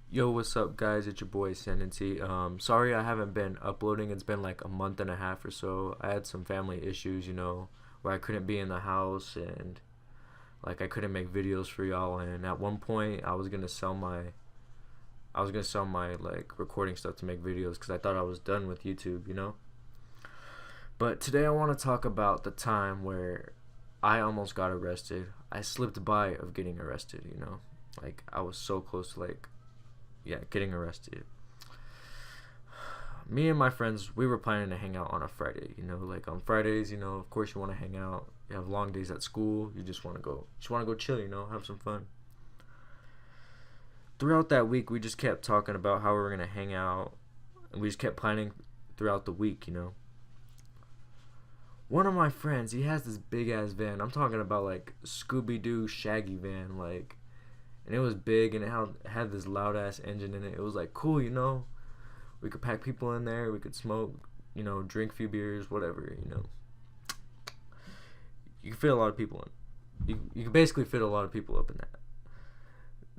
Yo, what's up, guys? It's your boy Sanity. Sorry I haven't been uploading. It's been like a month and a half or so. I had some family issues, where I couldn't be in the house and like I couldn't make videos for y'all. And at one point, I was gonna sell my like recording stuff to make videos because I thought I was done with YouTube. But today I want to talk about the time where I almost got arrested. I slipped by of getting arrested. Like I was so close to yeah, getting arrested. Me and my friends, we were planning to hang out on a Friday. Like on Fridays, of course you want to hang out. You have long days at school. You just want to go chill. Have some fun. Throughout that week, we just kept talking about how we were gonna hang out, and we just kept planning throughout the week. One of my friends, he has this big ass van. I'm talking about like Scooby Doo Shaggy van, like, and it was big and it had this loud ass engine in it. It was like cool. We could pack people in there. We could smoke. Drink a few beers, whatever. You could fit a lot of people in. You could basically fit a lot of people up in that.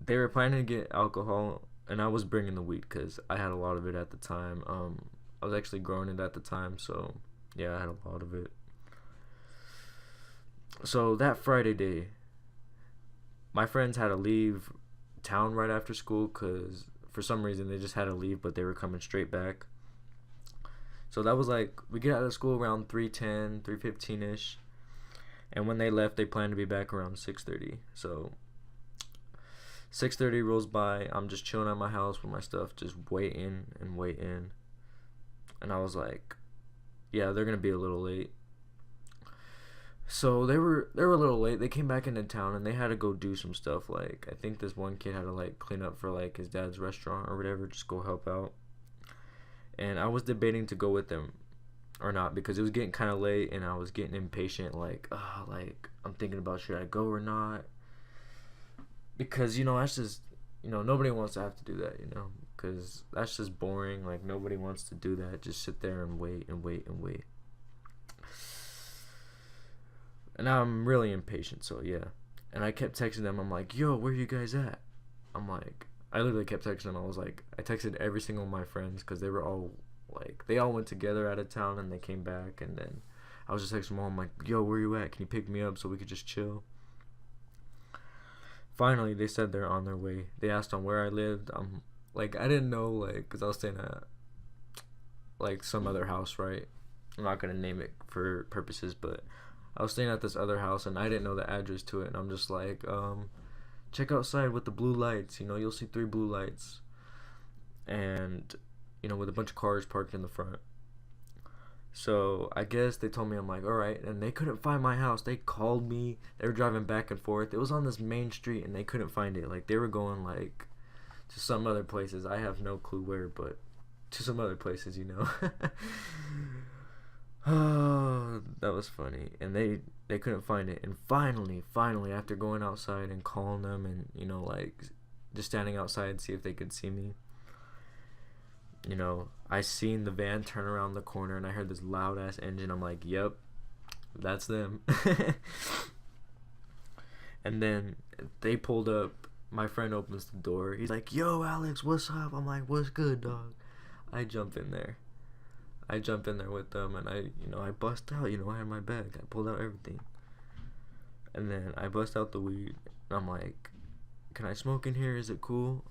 They were planning to get alcohol, and I was bringing the weed because I had a lot of it at the time. I was actually growing it at the time, so yeah, I had a lot of it. So that Friday day, my friends had to leave town right after school because for some reason they just had to leave, but they were coming straight back. So that was like, we get out of school around 3:10, 3:15 ish, and when they left, they planned to be back around 6:30. So 6:30 rolls by. I'm just chilling at my house with my stuff, just waiting and waiting. And I was like, yeah, they're gonna be a little late. So they were a little late. They came back into town and they had to go do some stuff. Like I think this one kid had to like clean up for like his dad's restaurant or whatever, just go help out. And I was debating to go with them or not because it was getting kind of late and I was getting impatient. Like I'm thinking about should I go or not? Because that's just nobody wants to have to do that. Because that's just boring. Like nobody wants to do that. Just sit there and wait and wait and wait. And I'm really impatient, so yeah. And I kept texting them. I'm like, yo, where you guys at? I literally kept texting them. I texted every single one of my friends because they were all, like, they all went together out of town and they came back. And then I was just texting them all. I'm like, yo, where you at? Can you pick me up so we could just chill? Finally, they said they're on their way. They asked on where I lived. I didn't know, like, because I was staying at, like, some other house, right? I'm not going to name it for purposes, but I was staying at this other house and I didn't know the address to it, and I'm just like, check outside with the blue lights. You'll see 3 blue lights, and with a bunch of cars parked in the front. So I guess they told me, I'm like, all right, and they couldn't find my house. They called me. They were driving back and forth. It was on this main street and they couldn't find it. Like they were going like to some other places. I have no clue where, but to some other places. Oh, that was funny. And they couldn't find it. And finally, after going outside and calling them and like just standing outside to see if they could see me, I seen the van turn around the corner and I heard this loud ass engine. I'm like, yep, that's them. And then they pulled up. My friend opens the door. He's like, yo, Alex, what's up? I'm like, what's good, dog? I jump in there. With them and I bust out. I had my bag. I pulled out everything. And then I bust out the weed. And I'm like, can I smoke in here? Is it cool?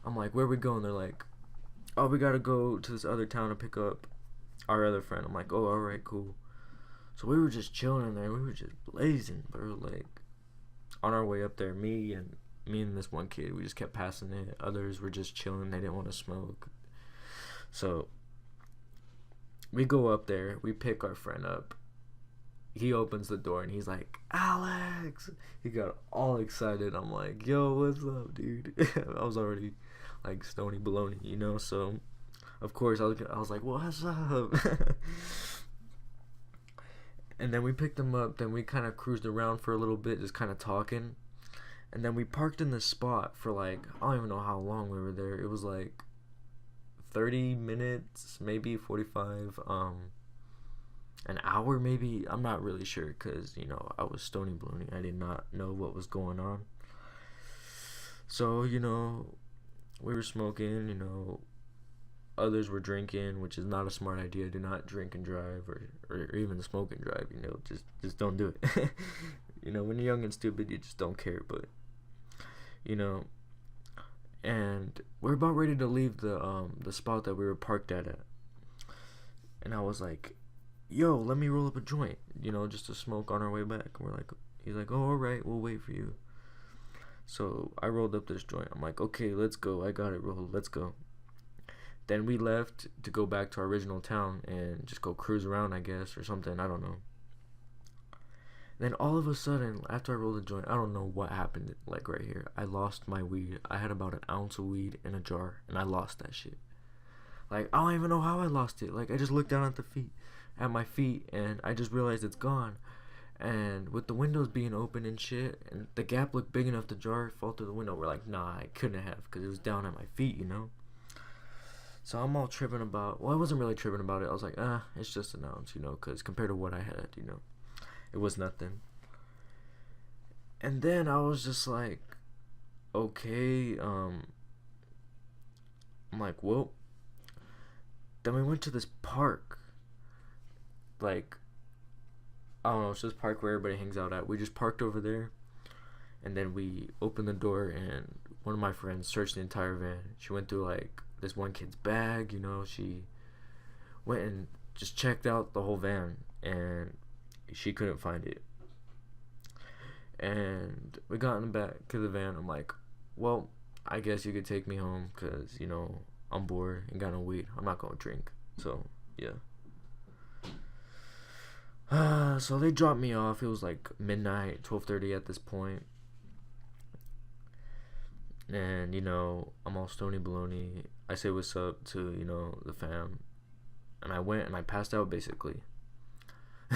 I'm like, where we going? They're like, oh, we gotta go to this other town to pick up our other friend. I'm like, oh, alright, cool. So we were just chilling in there. We were just blazing, bro. Like, on our way up there, me and this one kid, we just kept passing it. Others were just chilling. They didn't want to smoke. So we go up there. We pick our friend up. He opens the door and he's like, Alex. He got all excited. I'm like, yo, what's up, dude? I was already like stony baloney, so of course I was like, what's up? And then we picked him up. Then we kind of cruised around for a little bit, just kind of talking, and then we parked in this spot for like, I don't even know how long we were there. It was like 30 minutes, maybe 45, an hour maybe. I'm not really sure because I was stony baloney. I did not know what was going on. So we were smoking, others were drinking, which is not a smart idea. Do not drink and drive, or even smoke and drive. Just don't do it. When you're young and stupid, you just don't care. But you know, and we're about ready to leave the spot that we were parked at, and I was like, "Yo, let me roll up a joint, just to smoke on our way back." He's like, "Oh, all right, we'll wait for you." So I rolled up this joint. I'm like, "Okay, let's go. I got it rolled. Let's go." Then we left to go back to our original town and just go cruise around, I guess, or something. I don't know. Then all of a sudden, after I rolled the joint, I don't know what happened, like right here. I lost my weed. I had about an ounce of weed in a jar, and I lost that shit. Like, I don't even know how I lost it. Like, I just looked down at my feet, and I just realized it's gone. And with the windows being open and shit, and the gap looked big enough the jar fall through the window, we're like, nah, I couldn't have, because it was down at my feet. So I'm all tripping about, well, I wasn't really tripping about it. I was like, it's just an ounce, because compared to what I had, it was nothing. And then I was just like, okay, I'm like, well, then we went to this park, like, I don't know, it's this park where everybody hangs out at. We just parked over there, and then we opened the door, and one of my friends searched the entire van. She went through, like, this one kid's bag, she went and just checked out the whole van, and she couldn't find it. And we got in the back of the van. I'm like, well, I guess you could take me home, because I'm bored and got no weed. I'm not gonna drink. So yeah. So they dropped me off. It was like midnight, 12:30 at this point. And I'm all stony baloney. I say what's up to the fam, and I went and I passed out basically.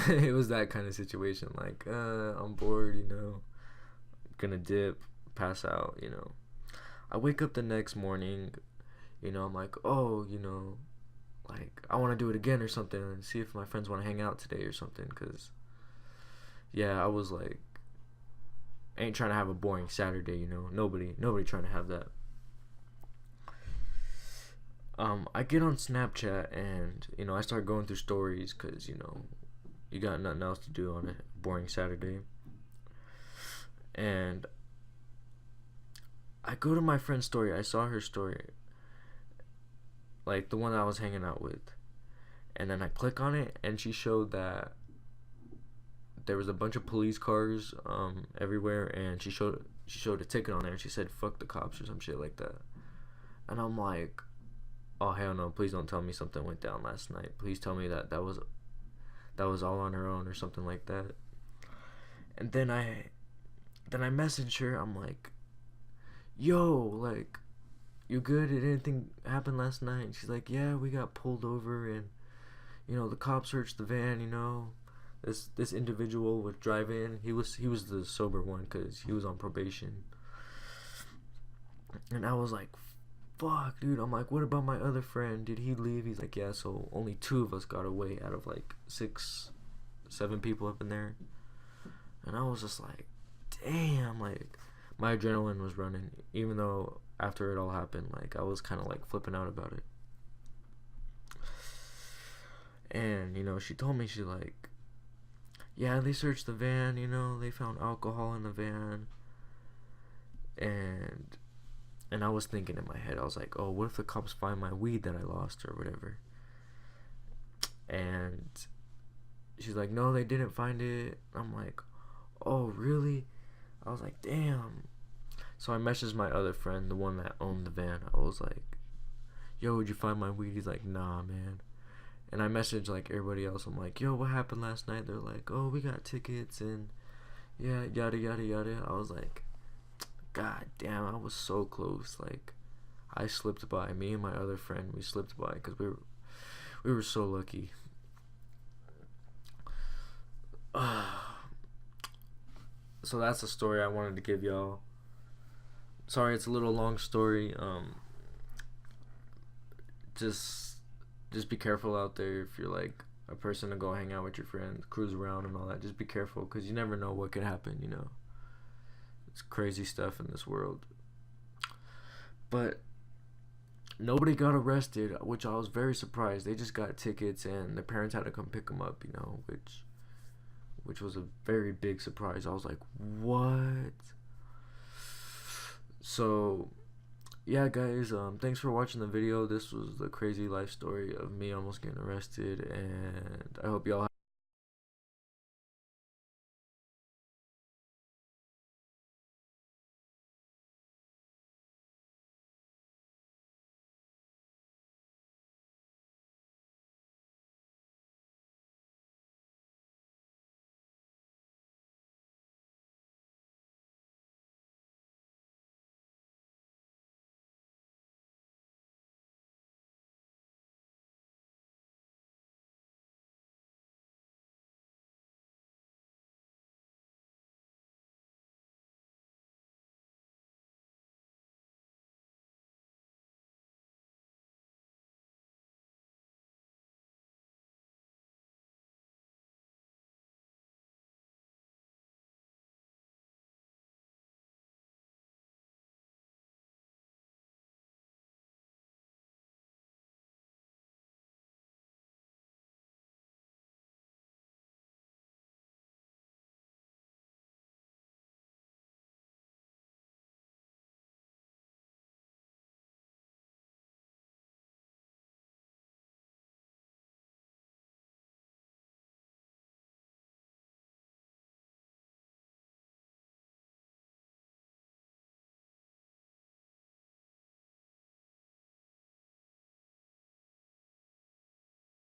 It was that kind of situation. Like, I'm bored. Gonna dip, pass out. I wake up the next morning. I'm like, oh, like, I want to do it again or something, and see if my friends want to hang out today or something. Cause yeah, I was like, ain't trying to have a boring Saturday, Nobody trying to have that. I get on Snapchat and, I start going through stories because, you got nothing else to do on a boring Saturday. And I go to my friend's story. I saw her story, like the one that I was hanging out with. And then I click on it, and she showed that there was a bunch of police cars everywhere, and she showed a ticket on there, and she said fuck the cops or some shit like that. And I'm like, oh hell no, please don't tell me something went down last night. Please tell me that was all on her own or something like that. And then I messaged her. I'm like, yo, like, you good? Did anything happen last night? And she's like, yeah, we got pulled over, and the cops searched the van. This individual was driving. He was the sober one because he was on probation. And I was like, fuck, dude. I'm like, what about my other friend? Did he leave? He's like, yeah, so only 2 of us got away out of like 6, 7 people up in there. And I was just like, damn, like, my adrenaline was running, even though after it all happened, like, I was kind of like flipping out about it. And she told me, she's like, yeah, they searched the van, they found alcohol in the van. And I was thinking in my head, I was like, oh, what if the cops find my weed that I lost or whatever? And she's like, no, they didn't find it. I'm like, oh, really? I was like, damn. So I messaged my other friend, the one that owned the van. I was like, yo, would you find my weed? He's like, nah, man. And I messaged like everybody else. I'm like, yo, what happened last night? They're like, oh, we got tickets and yeah, yada yada yada. I was like, god damn, I was so close. Like, I slipped by. Me and my other friend, we slipped by because we were so lucky. So that's the story I wanted to give y'all. Sorry, it's a little long story. Just be careful out there if you're like a person to go hang out with your friends, cruise around and all that. Just be careful because you never know what could happen. It's crazy stuff in this world. But nobody got arrested, which I was very surprised. They just got tickets, and their parents had to come pick them up, which was a very big surprise. I was like, what? So yeah, guys, thanks for watching the video. This was the crazy life story of me almost getting arrested, and I hope y'all